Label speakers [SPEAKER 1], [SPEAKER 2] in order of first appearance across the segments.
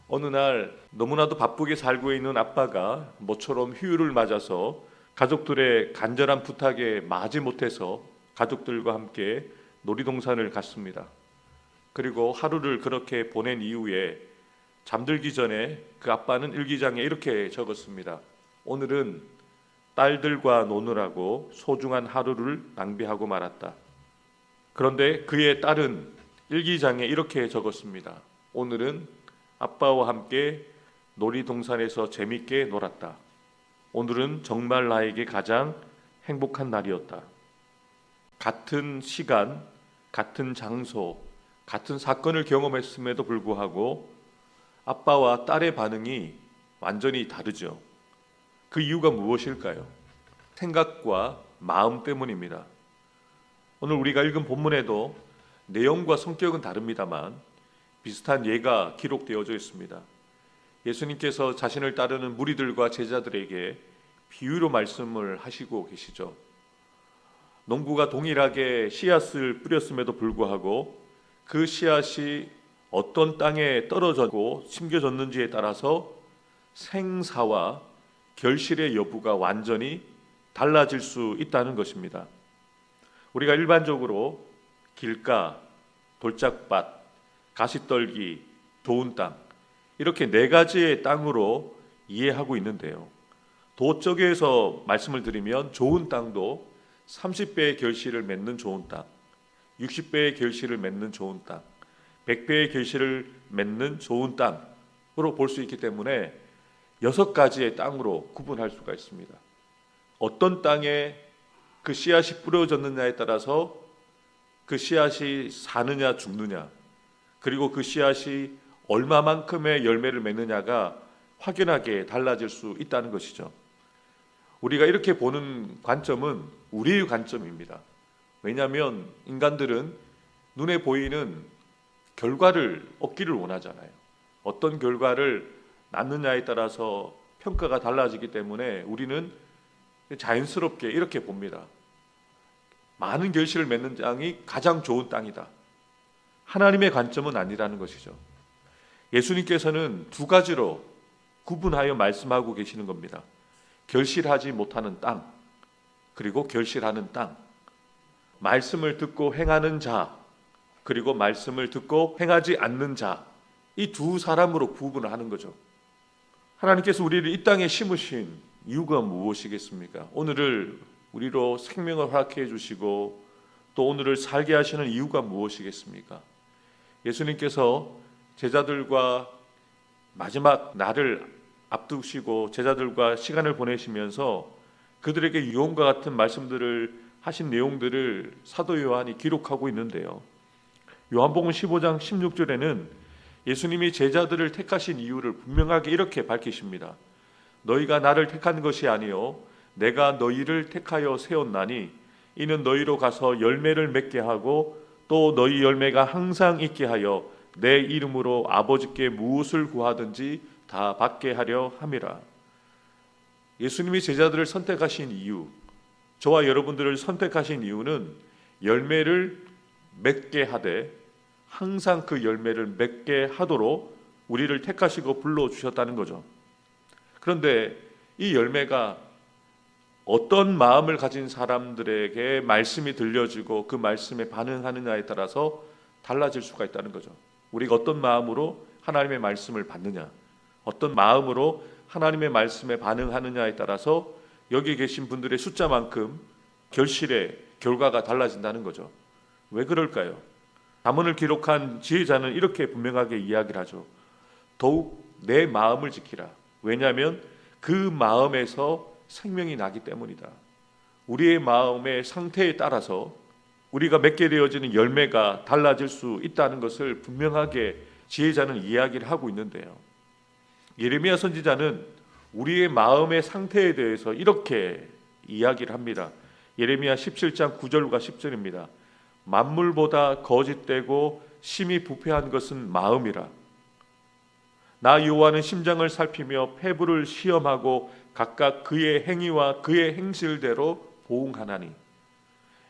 [SPEAKER 1] 어느 날 너무나도 바쁘게 살고 있는 아빠가 모처럼 휴일을 맞아서 가족들의 간절한 부탁에 마지 못해서 가족들과 함께 놀이동산을 갔습니다. 그리고 하루를 그렇게 보낸 이후에 잠들기 전에 그 아빠는 일기장에 이렇게 적었습니다. 오늘은 딸들과 노느라고 소중한 하루를 낭비하고 말았다. 그런데 그의 딸은 일기장에 이렇게 적었습니다. 오늘은 아빠와 함께 놀이동산에서 재밌게 놀았다. 오늘은 정말 나에게 가장 행복한 날이었다. 같은 시간, 같은 장소, 같은 사건을 경험했음에도 불구하고 아빠와 딸의 반응이 완전히 다르죠. 그 이유가 무엇일까요? 생각과 마음 때문입니다. 오늘 우리가 읽은 본문에도 내용과 성격은 다릅니다만 비슷한 예가 기록되어져 있습니다. 예수님께서 자신을 따르는 무리들과 제자들에게 비유로 말씀을 하시고 계시죠. 농부가 동일하게 씨앗을 뿌렸음에도 불구하고 그 씨앗이 어떤 땅에 떨어졌고 심겨졌는지에 따라서 생사와 결실의 여부가 완전히 달라질 수 있다는 것입니다. 우리가 일반적으로 길가, 돌짝밭, 가시떨기, 좋은 땅 이렇게 네 가지의 땅으로 이해하고 있는데요. 도적에서 말씀을 드리면 좋은 땅도 30배의 결실을 맺는 좋은 땅, 60배의 결실을 맺는 좋은 땅, 100배의 결실을 맺는 좋은 땅으로 볼 수 있기 때문에 6가지의 땅으로 구분할 수가 있습니다. 어떤 땅에 그 씨앗이 뿌려졌느냐에 따라서 그 씨앗이 사느냐 죽느냐 그리고 그 씨앗이 얼마만큼의 열매를 맺느냐가 확연하게 달라질 수 있다는 것이죠. 우리가 이렇게 보는 관점은 우리의 관점입니다. 왜냐하면 인간들은 눈에 보이는 결과를 얻기를 원하잖아요. 어떤 결과를 낳느냐에 따라서 평가가 달라지기 때문에 우리는 자연스럽게 이렇게 봅니다. 많은 결실을 맺는 땅이 가장 좋은 땅이다. 하나님의 관점은 아니라는 것이죠. 예수님께서는 두 가지로 구분하여 말씀하고 계시는 겁니다. 결실하지 못하는 땅, 그리고 결실하는 땅. 말씀을 듣고 행하는 자, 그리고 말씀을 듣고 행하지 않는 자. 이 두 사람으로 구분을 하는 거죠. 하나님께서 우리를 이 땅에 심으신 이유가 무엇이겠습니까? 오늘을 우리로 생명을 허락해 주시고 또 오늘을 살게 하시는 이유가 무엇이겠습니까? 예수님께서 제자들과 마지막 날을 앞두시고 제자들과 시간을 보내시면서 그들에게 유언과 같은 말씀들을 하신 내용들을 사도 요한이 기록하고 있는데요. 요한복음 15장 16절에는 예수님이 제자들을 택하신 이유를 분명하게 이렇게 밝히십니다. 너희가 나를 택한 것이 아니요 내가 너희를 택하여 세웠나니 이는 너희로 가서 열매를 맺게 하고 또 너희 열매가 항상 있게 하여 내 이름으로 아버지께 무엇을 구하든지 다 받게 하려 함이라. 예수님이 제자들을 선택하신 이유, 저와 여러분들을 선택하신 이유는 열매를 맺게 하되 항상 그 열매를 맺게 하도록 우리를 택하시고 불러주셨다는 거죠. 그런데 이 열매가 어떤 마음을 가진 사람들에게 말씀이 들려지고 그 말씀에 반응하느냐에 따라서 달라질 수가 있다는 거죠. 우리가 어떤 마음으로 하나님의 말씀을 받느냐, 어떤 마음으로 하나님의 말씀에 반응하느냐에 따라서 여기 계신 분들의 숫자만큼 결실의 결과가 달라진다는 거죠. 왜 그럴까요? 잠언을 기록한 지혜자는 이렇게 분명하게 이야기를 하죠. 더욱 내 마음을 지키라. 왜냐하면 그 마음에서 생명이 나기 때문이다. 우리의 마음의 상태에 따라서 우리가 맺게 되어지는 열매가 달라질 수 있다는 것을 분명하게 지혜자는 이야기를 하고 있는데요. 예레미야 선지자는 우리의 마음의 상태에 대해서 이렇게 이야기를 합니다. 예레미야 17장 9절과 10절입니다. 만물보다 거짓되고 심히 부패한 것은 마음이라. 나 여호와는 심장을 살피며 폐부를 시험하고 각각 그의 행위와 그의 행실대로 보응하나니.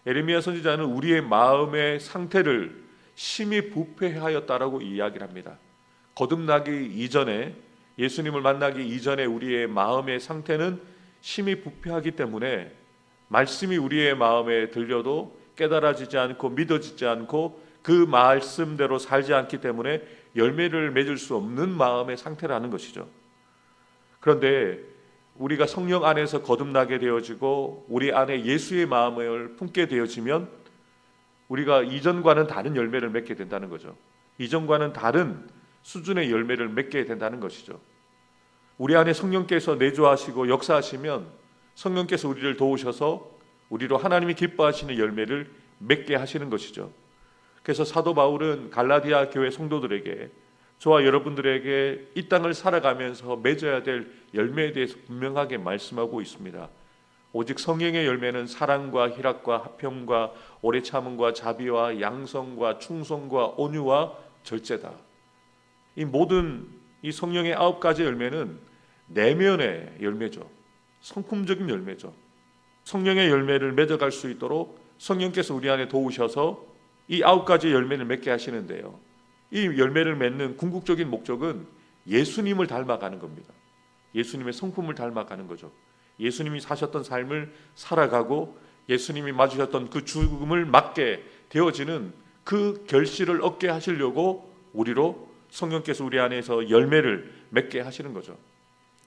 [SPEAKER 1] 예레미야 선지자는 우리의 마음의 상태를 심히 부패하였다라고 이야기를 합니다. 거듭나기 이전에, 예수님을 만나기 이전에 우리의 마음의 상태는 심히 부패하기 때문에 말씀이 우리의 마음에 들려도 깨달아지지 않고 믿어지지 않고 그 말씀대로 살지 않기 때문에 열매를 맺을 수 없는 마음의 상태라는 것이죠. 그런데 우리가 성령 안에서 거듭나게 되어지고 우리 안에 예수의 마음을 품게 되어지면 우리가 이전과는 다른 열매를 맺게 된다는 거죠. 이전과는 다른 수준의 열매를 맺게 된다는 것이죠. 우리 안에 성령께서 내주하시고 역사하시면 성령께서 우리를 도우셔서 우리로 하나님이 기뻐하시는 열매를 맺게 하시는 것이죠. 그래서 사도 바울은 갈라디아 교회 성도들에게, 저와 여러분들에게 이 땅을 살아가면서 맺어야 될 열매에 대해서 분명하게 말씀하고 있습니다. 오직 성령의 열매는 사랑과 희락과 화평과 오래 참음과 자비와 양성과 충성과 온유와 절제다. 이 모든 이 성령의 9가지 열매는 내면의 열매죠. 성품적인 열매죠. 성령의 열매를 맺어갈 수 있도록 성령께서 우리 안에 도우셔서 이 9가지 열매를 맺게 하시는데요, 이 열매를 맺는 궁극적인 목적은 예수님을 닮아가는 겁니다. 예수님의 성품을 닮아가는 거죠. 예수님이 사셨던 삶을 살아가고 예수님이 맞으셨던 그 죽음을 맞게 되어지는 그 결실을 얻게 하시려고 우리로 성령께서 우리 안에서 열매를 맺게 하시는 거죠.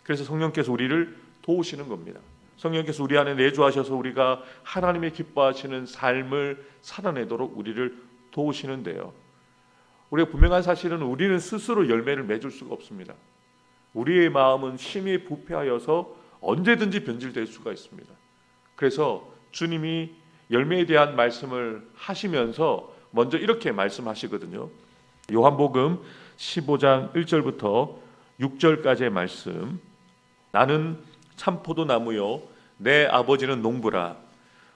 [SPEAKER 1] 그래서 성령께서 우리를 도우시는 겁니다. 성령께서 우리 안에 내주하셔서 우리가 하나님의 기뻐하시는 삶을 살아내도록 우리를 도우시는데요, 우리가 분명한 사실은 우리는 스스로 열매를 맺을 수가 없습니다. 우리의 마음은 심히 부패하여서 언제든지 변질될 수가 있습니다. 그래서 주님이 열매에 대한 말씀을 하시면서 먼저 이렇게 말씀하시거든요. 요한복음 15장 1절부터 6절까지의 말씀. 나는 참 포도나무요 내 아버지는 농부라.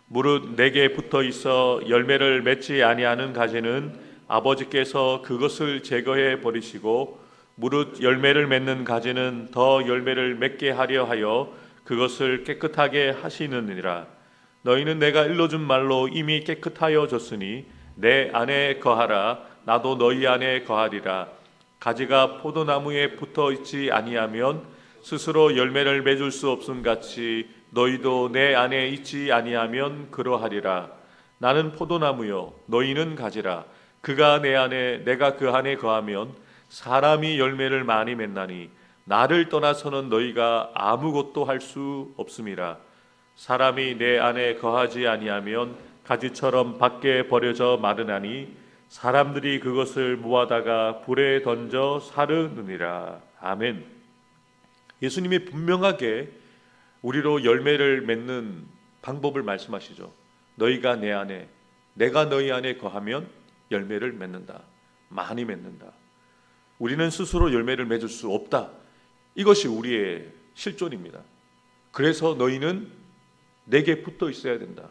[SPEAKER 1] 무릇 내게 붙어 있어 열매를 맺지 아니하는 가지는 아버지께서 그것을 제거해 버리시고 무릇 열매를 맺는 가지는 더 열매를 맺게 하려 하여 그것을 깨끗하게 하시느니라. 너희는 내가 일러준 말로 이미 깨끗하여 졌으니 내 안에 거하라. 나도 너희 안에 거하리라. 가지가 포도나무에 붙어 있지 아니하면 스스로 열매를 맺을 수 없음 같이 너희도 내 안에 있지 아니하면 그러하리라. 나는 포도나무요 너희는 가지라. 그가 내 안에 내가 그 안에 거하면 사람이 열매를 많이 맺나니 나를 떠나서는 너희가 아무것도 할 수 없음이라. 사람이 내 안에 거하지 아니하면 가지처럼 밖에 버려져 마르나니 사람들이 그것을 모아다가 불에 던져 사르느니라. 아멘. 예수님이 분명하게 우리로 열매를 맺는 방법을 말씀하시죠. 너희가 내 안에, 내가 너희 안에 거하면 열매를 맺는다. 많이 맺는다. 우리는 스스로 열매를 맺을 수 없다. 이것이 우리의 실존입니다. 그래서 너희는 내게 붙어 있어야 된다.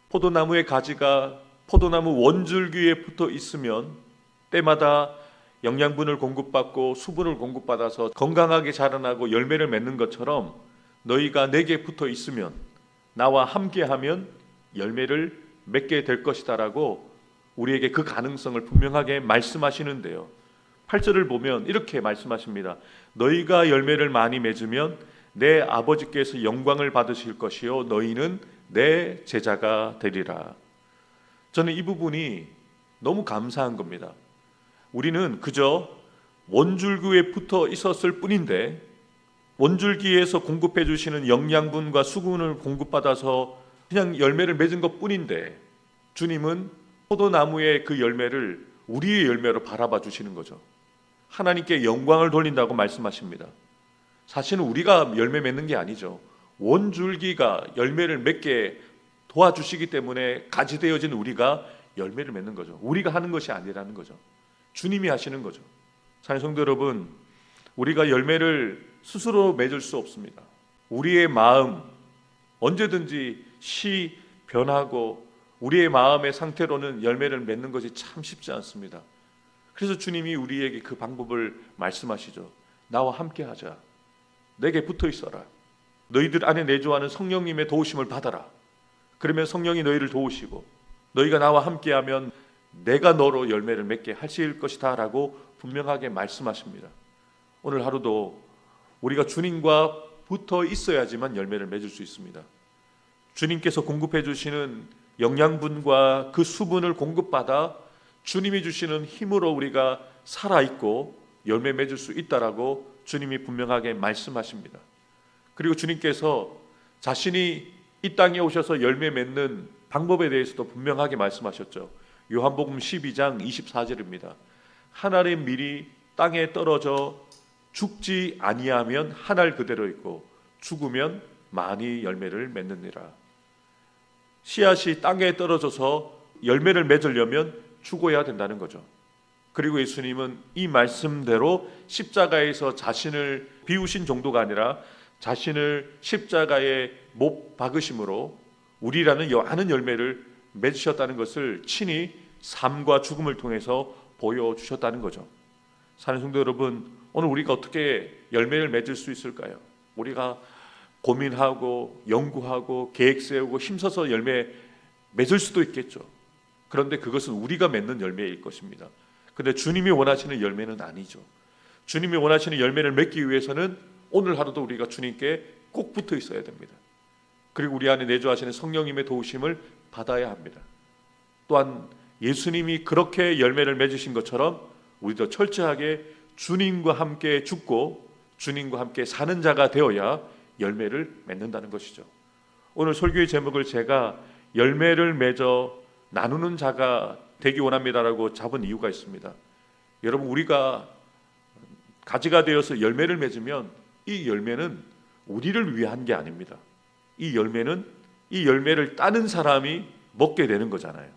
[SPEAKER 1] 포도나무의 가지가 포도나무 원줄기에 붙어 있으면 때마다 영양분을 공급받고 수분을 공급받아서 건강하게 자라나고 열매를 맺는 것처럼 너희가 내게 붙어 있으면, 나와 함께하면 열매를 맺게 될 것이다라고 우리에게 그 가능성을 분명하게 말씀하시는데요, 8절을 보면 이렇게 말씀하십니다. 너희가 열매를 많이 맺으면 내 아버지께서 영광을 받으실 것이요 너희는 내 제자가 되리라. 저는 이 부분이 너무 감사한 겁니다. 우리는 그저 원줄기에 붙어 있었을 뿐인데, 원줄기에서 공급해 주시는 영양분과 수분을 공급받아서 그냥 열매를 맺은 것 뿐인데, 주님은 포도나무의 그 열매를 우리의 열매로 바라봐 주시는 거죠. 하나님께 영광을 돌린다고 말씀하십니다. 사실은 우리가 열매 맺는 게 아니죠. 원줄기가 열매를 맺게 도와주시기 때문에 가지 되어진 우리가 열매를 맺는 거죠. 우리가 하는 것이 아니라는 거죠. 주님이 하시는 거죠. 사랑하는 성도 여러분, 우리가 열매를 스스로 맺을 수 없습니다. 우리의 마음 언제든지 변하고 우리의 마음의 상태로는 열매를 맺는 것이 참 쉽지 않습니다. 그래서 주님이 우리에게 그 방법을 말씀하시죠. 나와 함께 하자. 내게 붙어 있어라. 너희들 안에 내주하는 성령님의 도우심을 받아라. 그러면 성령이 너희를 도우시고, 너희가 나와 함께하면 내가 너로 열매를 맺게 하실 것이다 라고 분명하게 말씀하십니다. 오늘 하루도 우리가 주님과 붙어 있어야지만 열매를 맺을 수 있습니다. 주님께서 공급해 주시는 영양분과 그 수분을 공급받아 주님이 주시는 힘으로 우리가 살아있고 열매 맺을 수 있다라고 주님이 분명하게 말씀하십니다. 그리고 주님께서 자신이 이 땅에 오셔서 열매 맺는 방법에 대해서도 분명하게 말씀하셨죠. 요한복음 12장 24절입니다. 하늘의 밀이 땅에 떨어져 죽지 아니하면 한알 그대로 있고 죽으면 많이 열매를 맺느니라. 씨앗이 땅에 떨어져서 열매를 맺으려면 죽어야 된다는 거죠. 그리고 예수님은 이 말씀대로 십자가에서 자신을 비우신 정도가 아니라 자신을 십자가에 못 박으심으로 우리라는 많은 열매를 맺으셨다는 것을 친히 삶과 죽음을 통해서 보여주셨다는 거죠. 사는 성도 여러분, 오늘 우리가 어떻게 열매를 맺을 수 있을까요? 우리가 고민하고 연구하고 계획 세우고 힘써서 열매 맺을 수도 있겠죠. 그런데 그것은 우리가 맺는 열매일 것입니다. 그런데 주님이 원하시는 열매는 아니죠. 주님이 원하시는 열매를 맺기 위해서는 오늘 하루도 우리가 주님께 꼭 붙어 있어야 됩니다. 그리고 우리 안에 내주하시는 성령님의 도우심을 받아야 합니다. 또한 예수님이 그렇게 열매를 맺으신 것처럼 우리도 철저하게 주님과 함께 죽고 주님과 함께 사는 자가 되어야 열매를 맺는다는 것이죠. 오늘 설교의 제목을 제가 열매를 맺어 나누는 자가 되기 원합니다라고 잡은 이유가 있습니다. 여러분, 우리가 가지가 되어서 열매를 맺으면 이 열매는 우리를 위한 게 아닙니다. 이 열매는 이 열매를 따는 사람이 먹게 되는 거잖아요.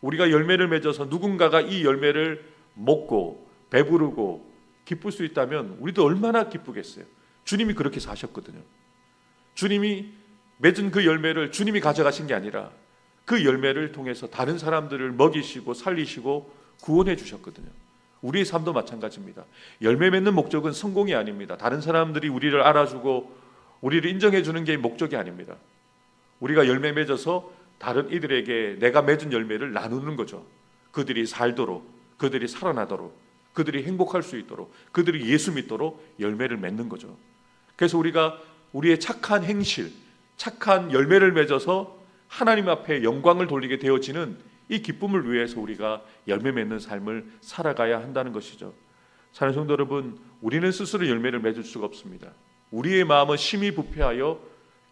[SPEAKER 1] 우리가 열매를 맺어서 누군가가 이 열매를 먹고 배부르고 기쁠 수 있다면 우리도 얼마나 기쁘겠어요. 주님이 그렇게 사셨거든요. 주님이 맺은 그 열매를 주님이 가져가신 게 아니라 그 열매를 통해서 다른 사람들을 먹이시고 살리시고 구원해 주셨거든요. 우리의 삶도 마찬가지입니다. 열매 맺는 목적은 성공이 아닙니다. 다른 사람들이 우리를 알아주고 우리를 인정해 주는 게 목적이 아닙니다. 우리가 열매 맺어서 다른 이들에게 내가 맺은 열매를 나누는 거죠. 그들이 살도록, 그들이 살아나도록, 그들이 행복할 수 있도록, 그들이 예수 믿도록 열매를 맺는 거죠. 그래서 우리가 우리의 착한 행실, 착한 열매를 맺어서 하나님 앞에 영광을 돌리게 되어지는 이 기쁨을 위해서 우리가 열매 맺는 삶을 살아가야 한다는 것이죠. 사랑하는 성도 여러분, 우리는 스스로 열매를 맺을 수가 없습니다. 우리의 마음은 심히 부패하여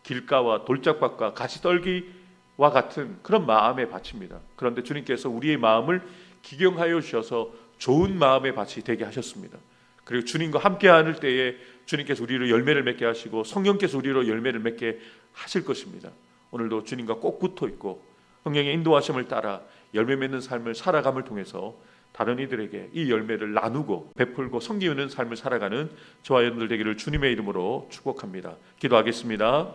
[SPEAKER 1] 길가와 돌짝밭과 가시떨기와 같은 그런 마음의 밭입니다. 그런데 주님께서 우리의 마음을 기경하여 주셔서 좋은 마음의 밭이 되게 하셨습니다. 그리고 주님과 함께 하는 때에 주님께서 우리로 열매를 맺게 하시고 성령께서 우리로 열매를 맺게 하실 것입니다. 오늘도 주님과 꼭 붙어 있고 성령의 인도하심을 따라 열매 맺는 삶을 살아감을 통해서 다른 이들에게 이 열매를 나누고 베풀고 섬기는 삶을 살아가는 저와 여러분들 되기를 주님의 이름으로 축복합니다. 기도하겠습니다.